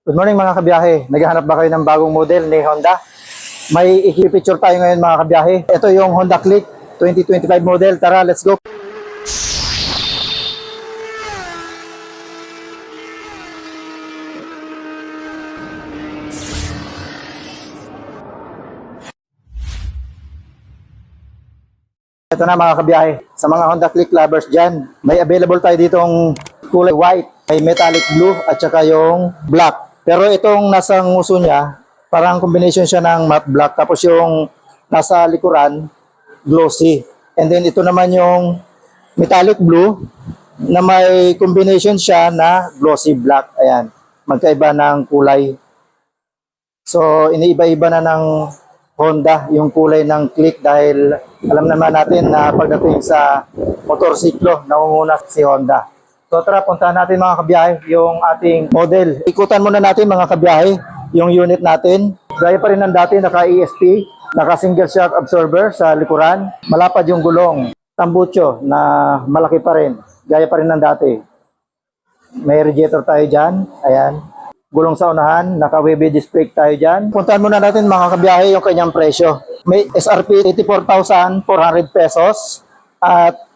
Good morning mga kabiyahe. Naghahanap ba kayo ng bagong model ni Honda? May i-picture tayo ngayon mga kabiyahe. Ito yung Honda Click 2025 model. Tara, let's go! Ito na mga kabiyahe. Sa mga Honda Click lovers dyan, may available tayo ditong kulay white, may metallic blue at saka yung black. Pero itong nasa nguso niya, parang combination siya ng matte black. Tapos yung nasa likuran, glossy. And then ito naman yung metallic blue na may combination siya na glossy black. Ayan, magkaiba ng kulay. So, iniiba-iba na ng Honda yung kulay ng Click dahil alam naman natin na pagdating sa motorsiklo, nangunguna si Honda. So tara, puntahan natin mga kabiyahe yung ating model. Ikutan muna natin mga kabiyahe yung unit natin. Gaya pa rin ng dati, naka-ESP, naka-single shock absorber sa likuran. Malapad yung gulong. Tambucho na malaki pa rin. Gaya pa rin ng dati. May radiator tayo dyan. Ayan. Gulong sa unahan, naka-wavy disc brake tayo dyan. Puntahan muna natin mga kabiyahe yung kanyang presyo. May SRP 84,400 pesos at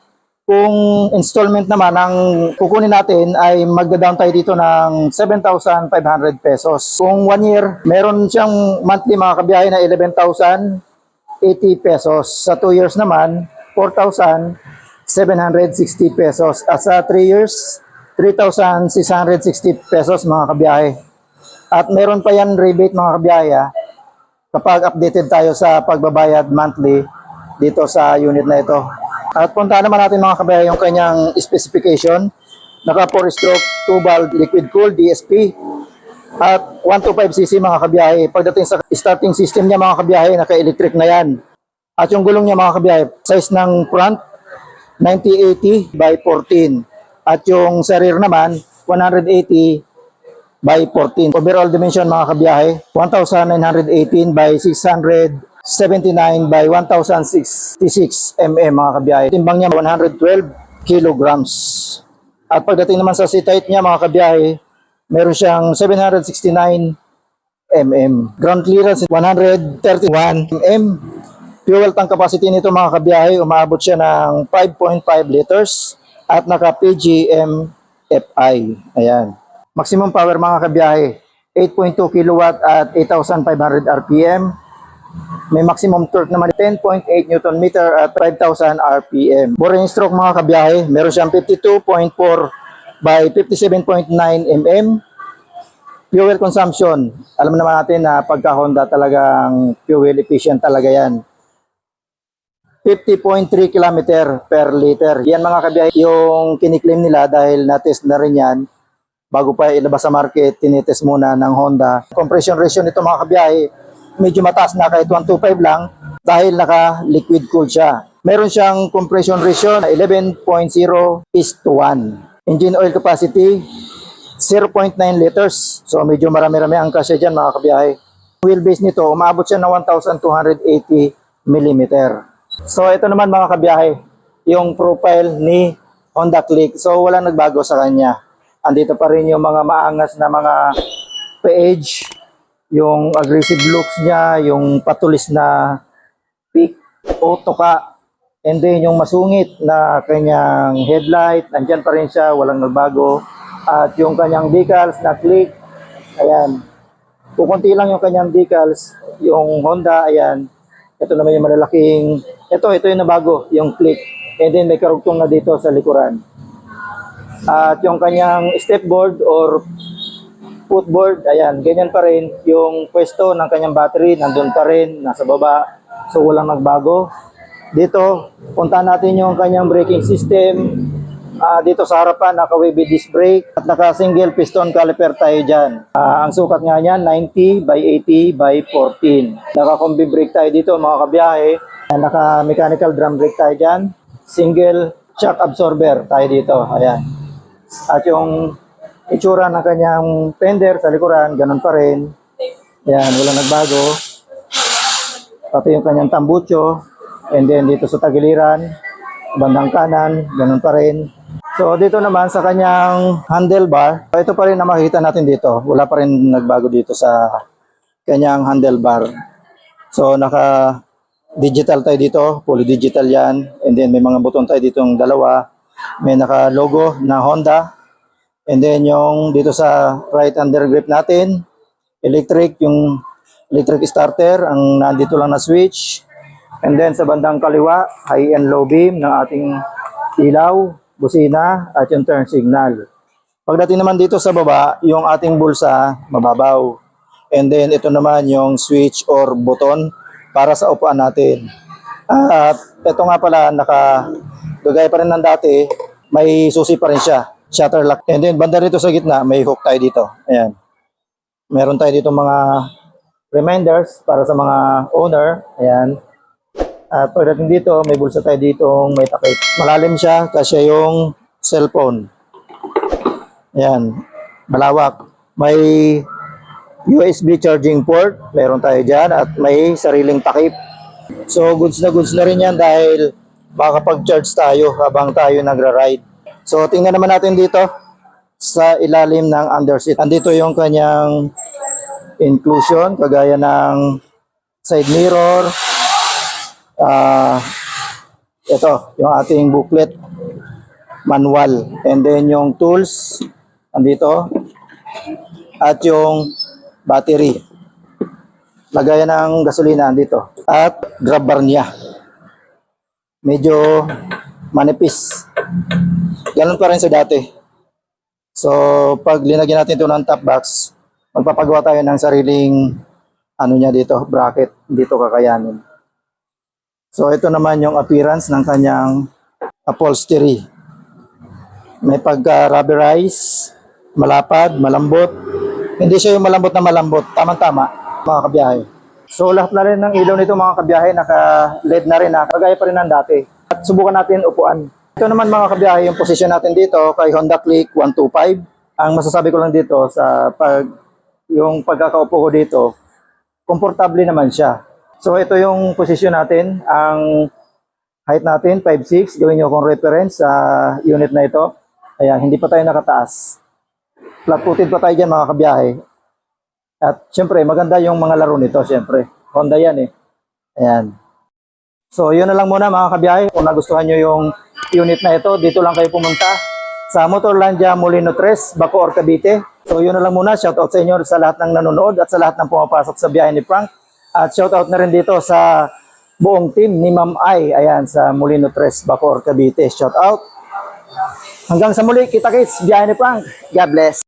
kung installment naman ang kukunin natin ay magda-down tayo dito ng 7,500 pesos. Kung 1 year, meron siyang monthly mga kabiyahe na 11,080 pesos. Sa 2 years naman, 4,760 pesos. At sa 3 years, 3,660 pesos mga kabiyahe. At meron pa yan rebate mga kabiyahe kapag updated tayo sa pagbabayad monthly dito sa unit na ito. At puntahan naman natin mga kabayan yung kanyang specification. Naka 4-stroke 2-valve liquid cooled DSP at 125cc mga kabiyahe. Pagdating sa starting system niya mga kabiyahe, naka-electric na yan. At yung gulong niya mga kabiyahe, size ng front 9080 by 14. At yung sa rear naman 180 by 14. Overall dimension mga kabiyahe 1918 by 679 by 1066 mm mga kabiyahe. Timbang niya 112 kilograms. At pagdating naman sa seat height niya mga kabiyahe, meron siyang 769 mm. Ground clearance 131 mm. Fuel tank capacity nito mga kabiyahe, umaabot siya ng 5.5 liters at naka PGM FI. Ayan. Maximum power mga kabiyahe 8.2 kilowatt at 8,500 RPM. May maximum torque naman 10.8 Newton meter at 5,000 RPM. Boring stroke mga kabiyahe, meron siyang 52.4 by 57.9 mm. Fuel consumption, alam naman natin na pagka Honda talagang fuel efficient talaga yan. 50.3 km per liter. Yan mga kabiyahe yung kiniklaim nila dahil na-test na rin yan. Bago pa ilabas sa market, tinitest muna ng Honda. Compression ratio nito mga kabiyahe, medyo mataas na kahit 125 lang dahil naka-liquid cooled siya. Meron siyang compression ratio na 11.0:1. Engine oil capacity 0.9 liters. So medyo marami-rami ang kasya dyan mga kabiyahe. Wheelbase nito, umabot siya ng 1,280 mm. So ito naman mga kabiyahe, yung profile ni Honda Click. So walang nagbago sa kanya. Andito pa rin yung mga maangas na mga PH, yung aggressive looks niya, yung patulis na peak o tuka, and then yung masungit na kanyang headlight, nandyan pa rin siya, walang nagbago. At yung kanyang decals na Click, ayan, kukunti lang yung kanyang decals, yung Honda, ayan, ito naman yung malalaking, ito yung nabago, yung Click, and then may karugtong na dito sa likuran. At yung kanyang stepboard or footboard, ayan, ganyan pa rin. Yung pwesto ng kanyang battery, nandun pa rin, nasa baba. So, walang nagbago. Dito, puntahan natin yung kanyang braking system. Dito sa harapan, naka-wavy disc brake at naka-single piston caliper tayo dyan. Ang sukat nga niyan, 90 by 80 by 14. Naka-combi brake tayo dito, mga kabiyahe. Naka-mechanical drum brake tayo dyan. Single shock absorber tayo dito. Ayan. At yung itsura ng kanyang fender sa likuran, ganun pa rin. Yan, walang nagbago. Pati yung kanyang tambucho. And then dito sa tagiliran, bandang kanan, ganun pa rin. So dito naman sa kanyang handlebar, ito pa rin na makikita natin dito. Wala pa rin nagbago dito sa kanyang handlebar. So naka digital tayo dito, fully digital yan. And then may mga buton tayo ditong dalawa. May naka logo na Honda. And then yung dito sa right under grip natin, electric, yung electric starter, ang nandito lang na switch. And then sa bandang kaliwa, high and low beam ng ating ilaw, busina, at yung turn signal. Pagdating naman dito sa baba, yung ating bulsa, mababaw. And then ito naman yung switch or button para sa upuan natin. At ito nga pala, gagaya pa rin ng dati, may susi pa rin siya, shutter lock. And then banda rito sa gitna, may hook tayo dito. Ayan. Meron tayo dito mga reminders para sa mga owner. Ayan. At pagdating dito, may bulsa tayo dito, may takip. Malalim siya kasi yung cellphone. Ayan. Malawak. May USB charging port, meron tayo dyan, at may sariling takip. So goods na rin yan dahil makakapag-charge tayo habang tayo nagra-ride. So tingnan naman natin dito sa ilalim ng underseat. Andito yung kanyang inclusion, kagaya ng side mirror. Ito, yung ating booklet, manual. And then yung tools, andito. At yung battery. Lagayan ng gasolina dito. At grab bar niya. Medyo manipis. Ganun pa rin sa dati. So, pag linagyan natin ito ng top box, magpapagawa tayo ng sariling niya dito, bracket. Dito kakayanin. So, ito naman yung appearance ng kanyang upholstery. May pagka-rubberize, malapad, malambot. Hindi siya yung malambot na malambot. Tama-tama, mga kabiyahe. So lahat na rin ng ilaw nito mga kabiyahe, naka-LED na rin. Kagaya pa rin ng dati. At subukan natin upuan. Ito naman mga kabiyahe, yung position natin dito kay Honda Click 125. Ang masasabi ko lang dito, yung pagkakaupo ko dito, komportable naman siya. So ito yung position natin. Ang height natin, 5'6". Gawin nyo akong reference sa unit na ito. Ayan, hindi pa tayo nakataas. Flat-footed pa tayo dyan mga kabiyahe. At syempre, maganda yung mga laro nito, syempre. Honda yan eh. Ayan. So, yun na lang muna mga kabiyahe. Kung nagustuhan nyo yung unit na ito, dito lang kayo pumunta sa Motorlandia Molino Tres, Bacoor, Cavite. So, yun na lang muna. Shoutout sa inyo sa lahat ng nanonood at sa lahat ng pumapasok sa biyahe ni Frank. At shoutout na rin dito sa buong team ni Ma'am Ai. Ayan, sa Molino Tres, Bacoor, Cavite. Shoutout. Hanggang sa muli, kita-kits, biyahe ni Frank. God bless.